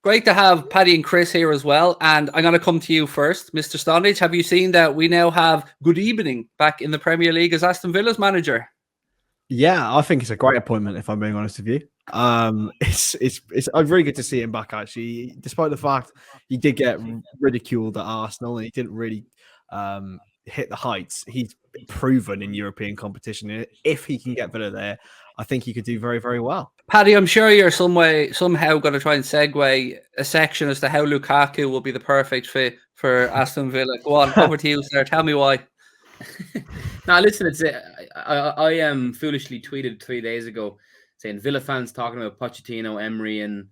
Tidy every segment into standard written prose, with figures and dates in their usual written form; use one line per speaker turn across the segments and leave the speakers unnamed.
Great to have Paddy and Chris here as well. And I'm going to come to you first. Mr. Stonage, have you seen that we now have Good Evening back in the Premier League as Aston Villa's manager?
Yeah, I think it's a great appointment, if I'm being honest with you. It's very good to see him back, actually, despite the fact he did get ridiculed at Arsenal and he didn't really hit the heights. He's proven in European competition. If he can get Villa there, I think he could do very, very well.
Paddy, I'm sure you're somehow going to try and segue a section as to how Lukaku will be the perfect fit for Aston Villa. Go on, over to you, sir. Tell me why.
Now, listen, I foolishly tweeted 3 days ago saying Villa fans talking about Pochettino, Emery, and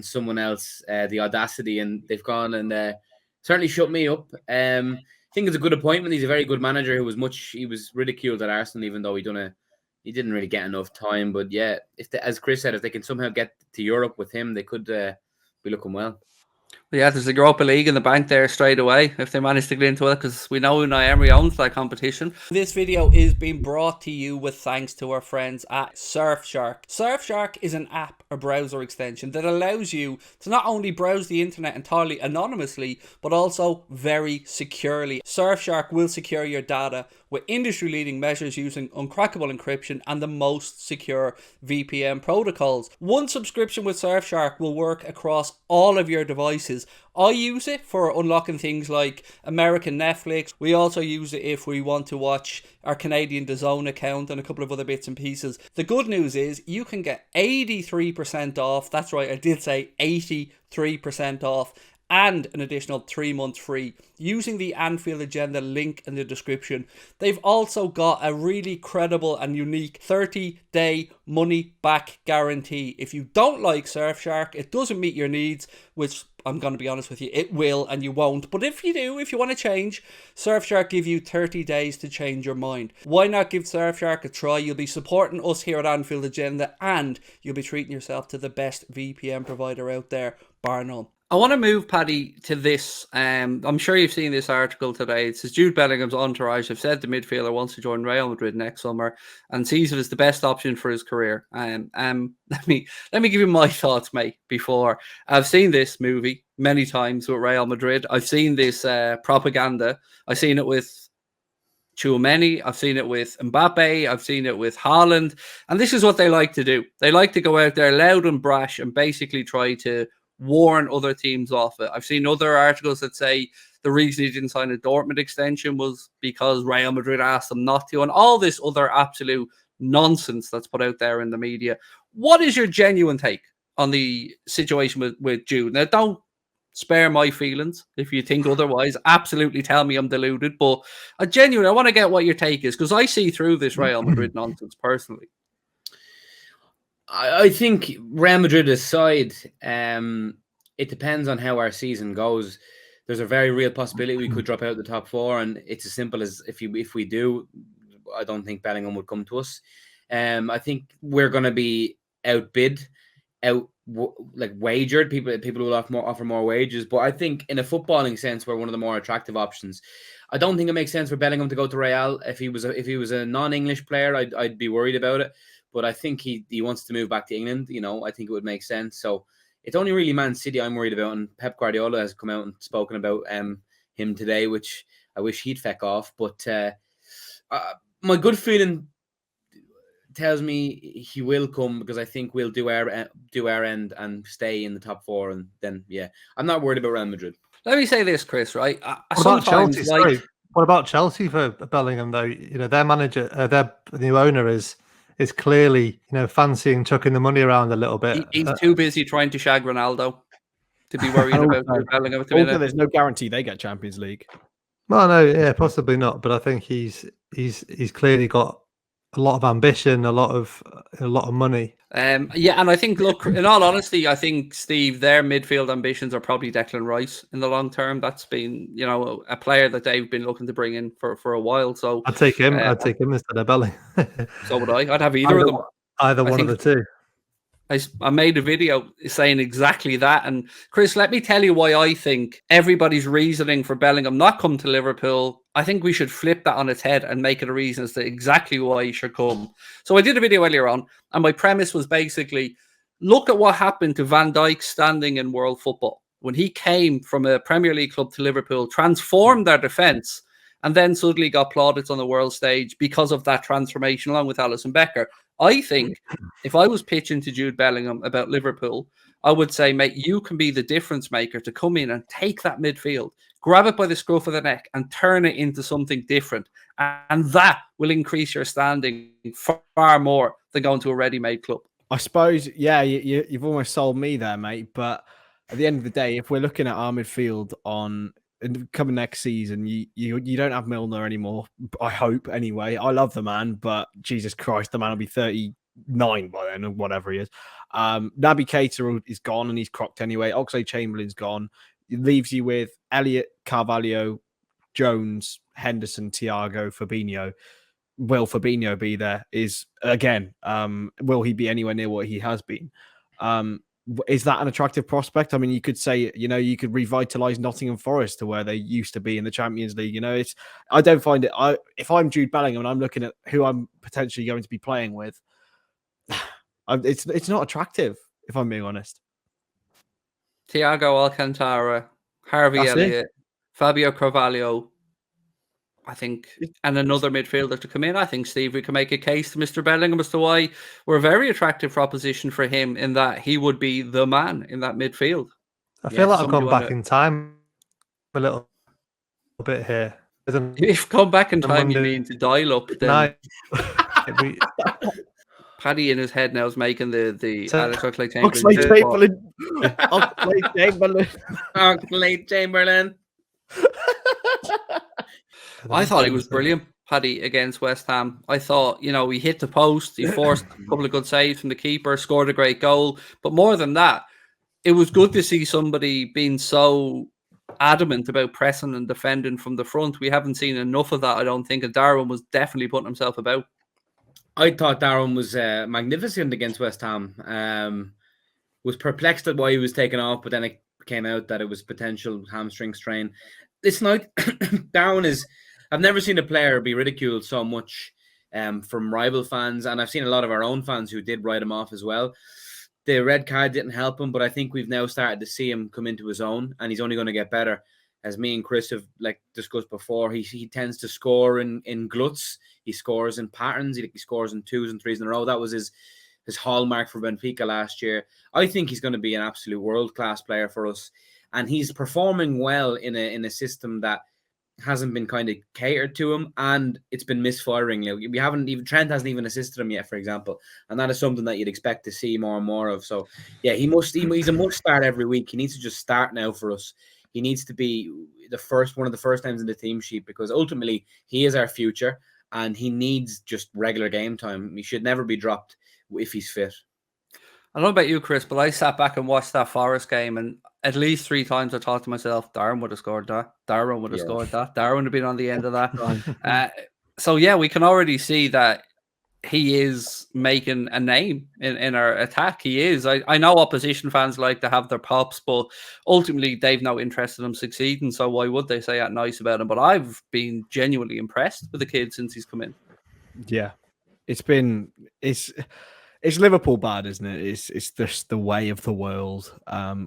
someone else, the audacity, and they've gone and certainly shut me up. I think it's a good appointment. He's a very good manager he was ridiculed at Arsenal, even though he didn't really get enough time. But yeah, as Chris said, if they can somehow get to Europe with him, they could be looking well.
Yeah, there's a Europa League in the bank there straight away if they manage to get into it, because we know Unai Emery owns that competition. This video is being brought to you with thanks to our friends at Surfshark. Surfshark is an app or browser extension that allows you to not only browse the internet entirely anonymously, but also very securely. Surfshark will secure your data with industry-leading measures using uncrackable encryption and the most secure VPN protocols. One subscription with Surfshark will work across all of your devices. I use it for unlocking things like American Netflix. We also use it if we want to watch our Canadian DAZN account and a couple of other bits and pieces. The good news is you can get 83% off. That's right, I did say 83% off. And an additional 3 months free using the Anfield Agenda link in the description. They've also got a really credible and unique 30-day money-back guarantee. If you don't like Surfshark, it doesn't meet your needs, which I'm going to be honest with you, it will and you won't. But if you do, if you want to change, Surfshark give you 30 days to change your mind. Why not give Surfshark a try? You'll be supporting us here at Anfield Agenda and you'll be treating yourself to the best VPN provider out there, bar none. I want to move, Paddy, to this. I'm sure you've seen this article today. It says Jude Bellingham's entourage have said the midfielder wants to join Real Madrid next summer and sees it as the best option for his career. Let me give you my thoughts, mate. Before I've seen this movie many times with Real Madrid. I've seen this propaganda. I've seen it with Tchouaméni. I've seen it with Mbappe. I've seen it with Haaland. And this is what they like to do. They like to go out there loud and brash and basically try to warn other teams off it. I've seen other articles that say the reason he didn't sign a Dortmund extension was because Real Madrid asked him not to, and all this other absolute nonsense that's put out there in the media. What is your genuine take on the situation with Jude? Now, don't spare my feelings if you think otherwise. Absolutely tell me I'm deluded, but I want to get what your take is, because I see through this Real Madrid nonsense personally.
I think Real Madrid aside, it depends on how our season goes. There's a very real possibility we could drop out of the top four, and it's as simple as if we do, I don't think Bellingham would come to us. I think we're going to be outbid, wagered. People will offer more wages, but I think in a footballing sense, we're one of the more attractive options. I don't think it makes sense for Bellingham to go to Real. If he was a non-English player, I'd be worried about it. But I think he wants to move back to England. You know, I think it would make sense. So it's only really Man City I'm worried about. And Pep Guardiola has come out and spoken about him today, which I wish he'd feck off. But my good feeling tells me he will come, because I think we'll do our end and stay in the top four. And then, yeah, I'm not worried about Real Madrid.
Let me say this, Chris, right?
What about Chelsea for Bellingham, though? You know, their manager, their new owner is clearly, fancying chucking the money around a little bit.
He's too busy trying to shag Ronaldo to be worried about Bellingham.
Also, there's no guarantee they get Champions League.
Well, no, yeah, possibly not. But I think he's clearly got a lot of ambition, a lot of money.
Yeah, and I think, look, in all honesty, I think, Steve, their midfield ambitions are probably Declan Rice in the long term. That's been, a player that they've been looking to bring in for a while. So
I'd take him. I'd take him instead of Bellingham.
So would I. I'd have either of them.
Either one of the two.
I made a video saying exactly that. And Chris, let me tell you why I think everybody's reasoning for Bellingham not come to Liverpool. I think we should flip that on its head and make it a reason as to exactly why he should come. So I did a video earlier on, and my premise was basically, Look at what happened to Van Dijk's standing in world football when he came from a Premier League club to Liverpool, transformed their defence, and then suddenly got plaudits on the world stage because of that transformation, along with Alisson Becker. I think if I was pitching to Jude Bellingham about Liverpool, I would say, mate, you can be the difference maker to come in and take that midfield, grab it by the scruff of the neck and turn it into something different. And that will increase your standing far more than going to a ready-made club.
I suppose, yeah, you've almost sold me there, mate. But at the end of the day, if we're looking at our midfield coming next season, you don't have Milner anymore. I hope, anyway. I love the man, but Jesus Christ, the man will be 39 by then, or whatever he is. Naby Keita is gone, and he's crocked anyway. Oxlade-Chamberlain's gone. It leaves you with Elliott, Carvalho, Jones, Henderson, Thiago, Fabinho. Will Fabinho be there? Is again, will he be anywhere near what he has been? Is that an attractive prospect? I mean, you could say, you could revitalize Nottingham Forest to where they used to be in the Champions League. I don't find it. If I'm Jude Bellingham and I'm looking at who I'm potentially going to be playing with, it's not attractive, if I'm being honest.
Thiago Alcantara, Harvey Elliott, Fabio Carvalho, I think, and another midfielder to come in. I think, Steve, we can make a case to Mr. Bellingham as to why we're a very attractive proposition for him, in that he would be the man in that midfield.
I feel like I've gone back in time a little bit here.
If you've gone back in time, you mean to dial up. Then Paddy in his head now is making the
Oxlade-Chamberlain.
I thought he was brilliant, Paddy, against West Ham. I thought, he hit the post, he forced a couple of good saves from the keeper, scored a great goal. But more than that, it was good to see somebody being so adamant about pressing and defending from the front. We haven't seen enough of that, I don't think. And Darwin was definitely putting himself about.
I thought Darwin was magnificent against West Ham. Was perplexed at why he was taken off, but then it came out that it was potential hamstring strain. It's not Darwin is. I've never seen a player be ridiculed so much from rival fans, and I've seen a lot of our own fans who did write him off as well. The red card didn't help him, but I think we've now started to see him come into his own, and he's only going to get better. As me and Chris have discussed before, he tends to score in gluts. He scores in patterns. He scores in 2s and 3s in a row. That was his hallmark for Benfica last year. I think he's going to be an absolute world-class player for us, and he's performing well in a system that hasn't been kind of catered to him, and it's been misfiring. Trent hasn't even assisted him yet, for example, and that is something that you'd expect to see more and more of. So yeah, he's a must start every week. He needs to just start now for us. He needs to be one of the first times in the team sheet, because ultimately he is our future, and he needs just regular game time. He should never be dropped if he's fit.
I don't know about you, Chris, but I sat back and watched that Forest game, and at least 3 times I thought to myself, Darwin would have scored that. Darwin would have scored that. Darwin would have been on the end of that. So yeah, we can already see that he is making a name in our attack. He is. I know opposition fans like to have their pops, but ultimately they've no interest in him succeeding. So why would they say that nice about him? But I've been genuinely impressed with the kid since he's come in.
Yeah, it's Liverpool bad, isn't it? It's just the way of the world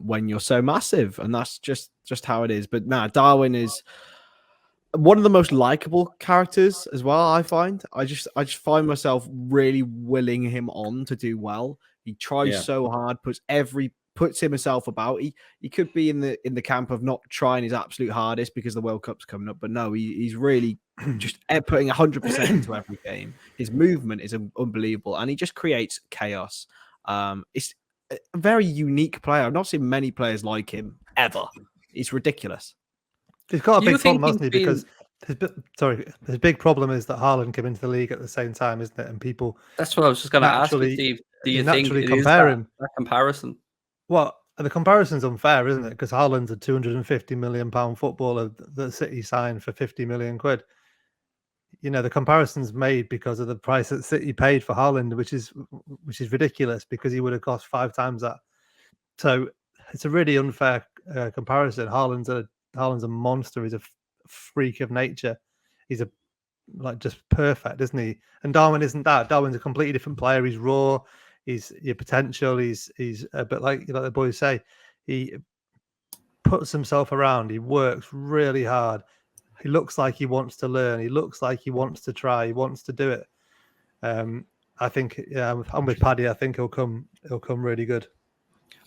when you're so massive, and that's just how it is. But Darwin is one of the most likable characters as well. I find I just find myself really willing him on to do well. He tries so hard, puts himself about. He could be in the camp of not trying his absolute hardest because the World Cup's coming up, but no, he's really just putting 100% into every game. His movement is unbelievable, and he just creates chaos. It's a very unique player. I've not seen many players like him ever. It's ridiculous.
He's got a big problem, hasn't he? Because his big problem is that Haaland came into the league at the same time, isn't it? And people.
That's what I was just going to ask you, Steve. Do you think it is that comparison?
Well, the comparison's unfair, isn't it? Because Haaland's a £250 million footballer that City signed for 50 million quid. The comparison's made because of the price that City paid for Haaland, which is ridiculous, because he would have cost 5 times that. So it's a really unfair comparison. Haaland's a monster. He's a freak of nature. He's just perfect, isn't he? And Darwin isn't that. Darwin's a completely different player. He's raw. He's your potential. He's a bit like the boys say. He puts himself around. He works really hard. He looks like he wants to learn. He looks like he wants to try. He wants to do it. I think, yeah, I'm with Paddy. I think he'll come really good.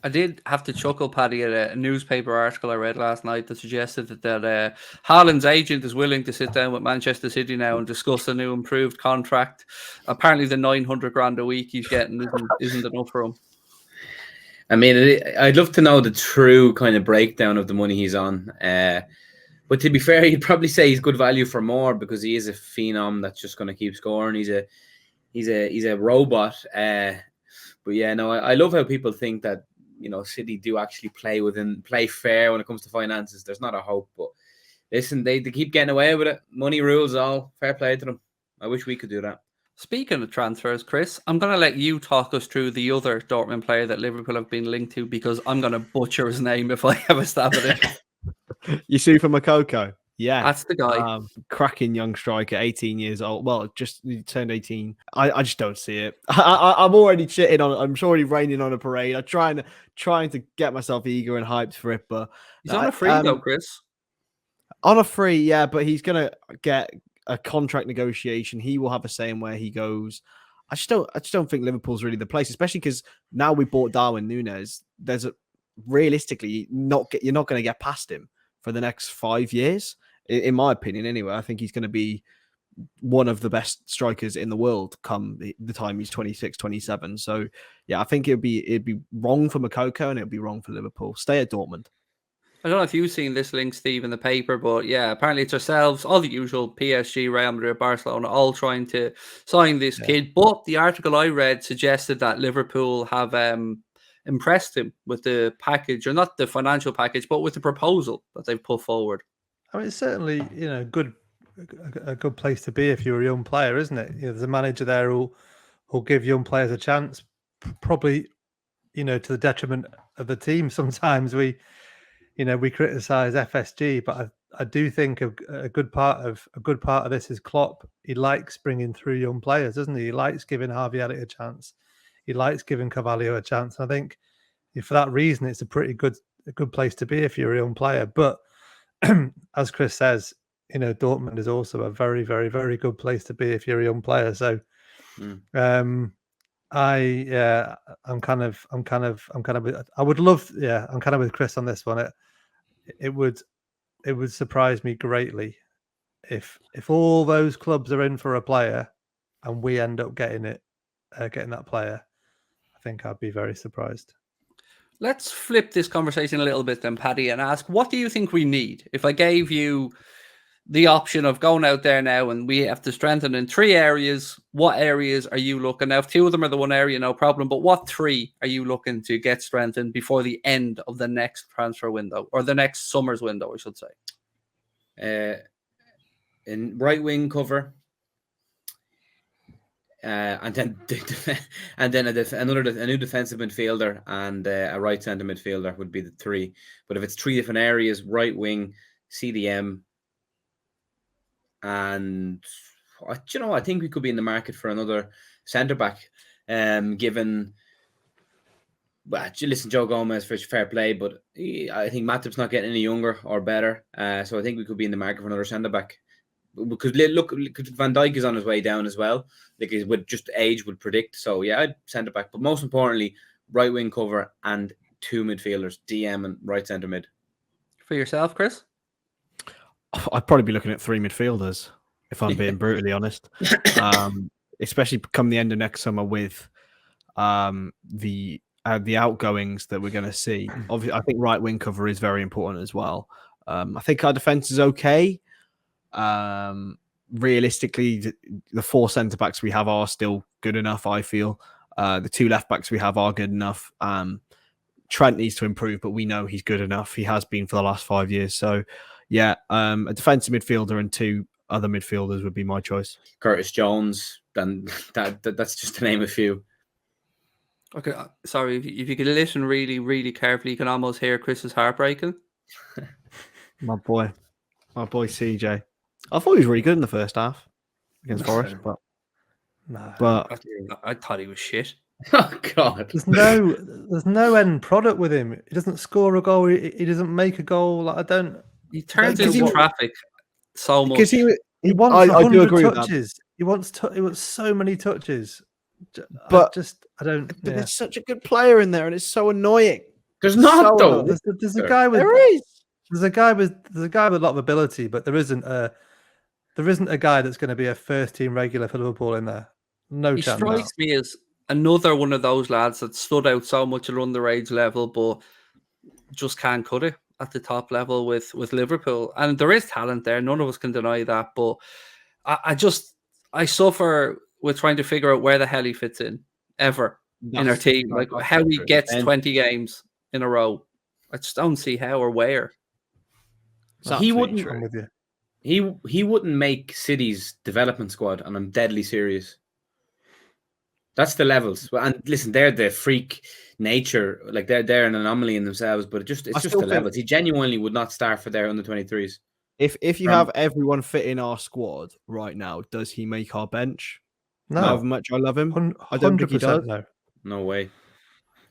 I did have to chuckle, Paddy, at a newspaper article I read last night that suggested that Haaland's agent is willing to sit down with Manchester City now and discuss a new improved contract. Apparently, the 900 grand a week he's getting isn't enough for him.
I mean, I'd love to know the true kind of breakdown of the money he's on. But to be fair, you'd probably say he's good value for more because he is a phenom that's just going to keep scoring. He's a robot. But yeah, no, I love how people think that, you know, City do actually play fair when it comes to finances. There's not a hope, but listen, they keep getting away with it. Money rules all. Fair play to them. I wish we could do that.
Speaking of transfers, Chris, I'm going to let you talk us through the other Dortmund player that Liverpool have been linked to because I'm going to butcher his name if I have a stab at it.
Youssoufa Moukoko. Yeah,
that's the guy.
Cracking young striker, 18 years old. Well, just turned 18. I just don't see it. I'm already shitting on it. I'm already raining on a parade. I'm trying to get myself eager and hyped for it, but
he's on a free though, Chris.
On a free, yeah, but he's gonna get a contract negotiation. He will have a say in where he goes. I just don't think Liverpool's really the place, especially because now we bought Darwin Núñez. Realistically you're not going to get past him for the next 5 years. In my opinion, anyway. I think he's going to be one of the best strikers in the world come the time he's 26, 27. So, yeah, I think it'd be wrong for Moukoko and it'd be wrong for Liverpool. Stay at Dortmund.
I don't know if you've seen this link, Steve, in the paper, but yeah, apparently it's ourselves, all the usual PSG, Real Madrid, Barcelona, all trying to sign this kid. But the article I read suggested that Liverpool have impressed him with the package, or not the financial package, but with the proposal that they've put forward.
I mean, it's certainly, you know, a good place to be if you're a young player, isn't it? You know, there's a manager there who'll give young players a chance, probably, you know, to the detriment of the team. Sometimes we criticize FSG, but I do think a good part of this is Klopp. He likes bringing through young players, doesn't he? He likes giving Harvey Elliott a chance. He likes giving Carvalho a chance. And I think for that reason, it's a good place to be if you're a young player. But as Chris says, you know, Dortmund is also a very, very, very good place to be if you're a young player. So, I'm kind of with Chris on this one. It would surprise me greatly if all those clubs are in for a player and we end up getting that player. I think I'd be very surprised.
Let's flip this conversation a little bit then, Paddy, and ask, what do you think we need? If I gave you the option of going out there now and we have to strengthen in 3 areas, what areas are you looking? Now, if 2 of them are the one area, no problem, but what 3 are you looking to get strengthened before the end of the next transfer window, or the next summer's window, I should say?
In right wing cover, and then a new defensive midfielder and a right centre midfielder would be the 3. But if it's 3 different areas, right wing, CDM, and I think we could be in the market for another centre back. Given, listen, Joe Gomez, for fair play, but I think Matip's not getting any younger or better. So I think we could be in the market for another centre back. Because look, Van Dijk is on his way down as well. Like, with just age would predict. So yeah, I'd centre back, but most importantly, right wing cover and 2 midfielders, DM and right centre mid.
For yourself, Chris?
I'd probably be looking at 3 midfielders, if I'm being brutally honest. Especially come the end of next summer with the outgoings that we're going to see. Obviously, I think right wing cover is very important as well. I think our defense is okay. Realistically, the 4 centre backs we have are still good enough. I feel the 2 left backs we have are good enough. Trent needs to improve, but we know he's good enough. He has been for the last 5 years. So, yeah, a defensive midfielder and 2 other midfielders would be my choice.
Curtis Jones, then that's just to name a few.
Okay, sorry, if you could listen really, really carefully, you can almost hear Chris's heart breaking.
My boy CJ. I thought he was really good in the first half against Forest, but
I thought he was shit.
Oh God.
There's no end product with him. He doesn't score a goal. He doesn't make a goal. Like,
He turns
know
into
what-
traffic so
Because
much.
he wants
I do
100
agree with that.
touches. He wants so many touches.
But-
I don't.
But
Yeah.
there's such a good player in there, and it's so annoying.
There's not
So
though.
annoying.
There's a guy with
There is.
there's a guy with a lot of ability, but there isn't a guy that's going to be a first team regular for Liverpool in there. No
He
chance.
strikes me as another one of those lads that stood out so much at underage level, but just can't cut it at the top level with Liverpool. And there is talent there. None of us can deny that. But I suffer with trying to figure out where the hell he fits in ever in our team. Like
that's
how
so
he
true.
gets
And-
20 games in a row. I just don't see how or where.
It's
He
absolutely
wouldn't-
true.
I'm with you.
He wouldn't make City's development squad, and I'm deadly serious. That's the levels. Well, and listen, they're the freak nature, like they're an anomaly in themselves. But it's just
still
the
think-
levels. He genuinely would not start for their under-23s.
If you
From-
have everyone fit in our squad right now, does he make our bench? However
No,
much I love him, I don't think he
100%
does.
no.
No way.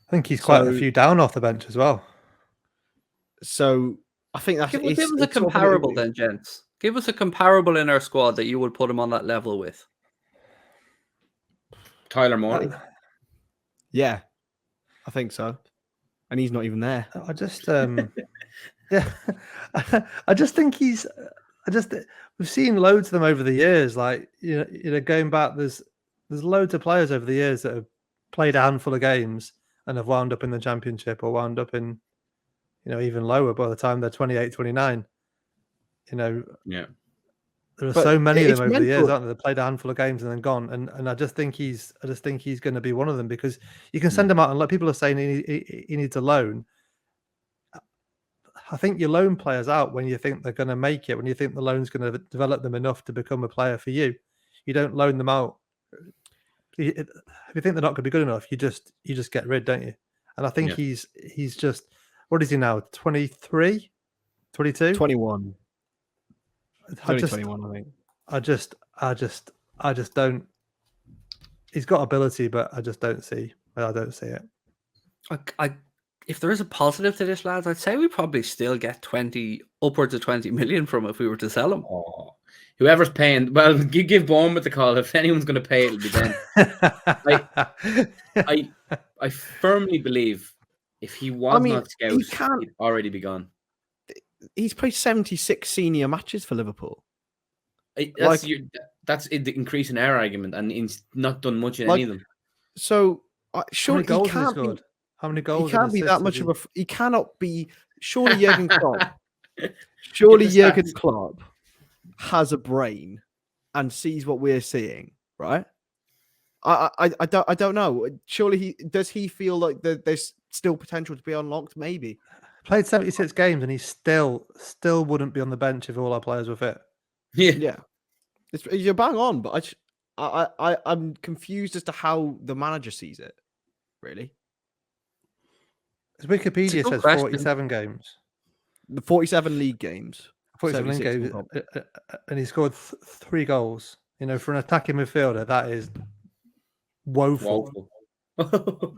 I think he's quite a
So-
few down off the bench as well.
So I think that's
Give us a
it's all
comparable
about-
then, gents. Give us a comparable in our squad that you would put him on that level with.
Tyler Morley.
Yeah, I think so. And he's not even there.
I just yeah, I just think we've seen loads of them over the years. Like you know, going back, there's loads of players over the years that have played a handful of games and have wound up in the championship or wound up in, even lower by the time they're 28, 29.
Yeah.
There are
But
so many of
it's
them over the years,
mental.
aren't there? That played a handful of games and then gone. And I just think he's going to be one of them, because you can send him out and like people are saying he needs a loan. I think you loan players out when you think they're going to make it, when you think the loan's going to develop them enough to become a player for you. You don't loan them out. If you think they're not going to be good enough, you just get rid, don't you? And I think
Yeah.
he's just, what is he now? 23, 22?
21.
I just
21, I think.
I just don't. He's got ability, but I just don't see. I don't see it.
If there is a positive to this, lads, I'd say we probably still get upwards of 20 million from him if we were to sell him.
Oh, whoever's paying, well, you give Bournemouth the call. If anyone's going to pay, it'll be them. I firmly believe if he was
mean,
not
he
scouted,
can't-
he'd already be gone.
He's played 76 senior matches for Liverpool.
That's the increase in our argument, and he's not done much in
Like,
any of them.
So
How
surely
many goals
he
has he
can't be,
scored? How many
he
goals?
can't
and
be that
assists
much
has
of a. He cannot be. Surely Jurgen Klopp.
Get
Surely
the
Jurgen
stats.
Klopp has a brain and sees what we're seeing, right? I don't know. Surely does he feel like there's still potential to be unlocked? Maybe.
played 76 games and he still wouldn't be on the bench if all our players were fit.
Yeah.
Yeah, you're bang on, but I'm confused as to how the manager sees it. Really,
His Wikipedia
good
says
question.
47 games.
the 47 league games.
47
76
games,
on
and he scored 3 goals. For an attacking midfielder, that is woeful.
Woeful.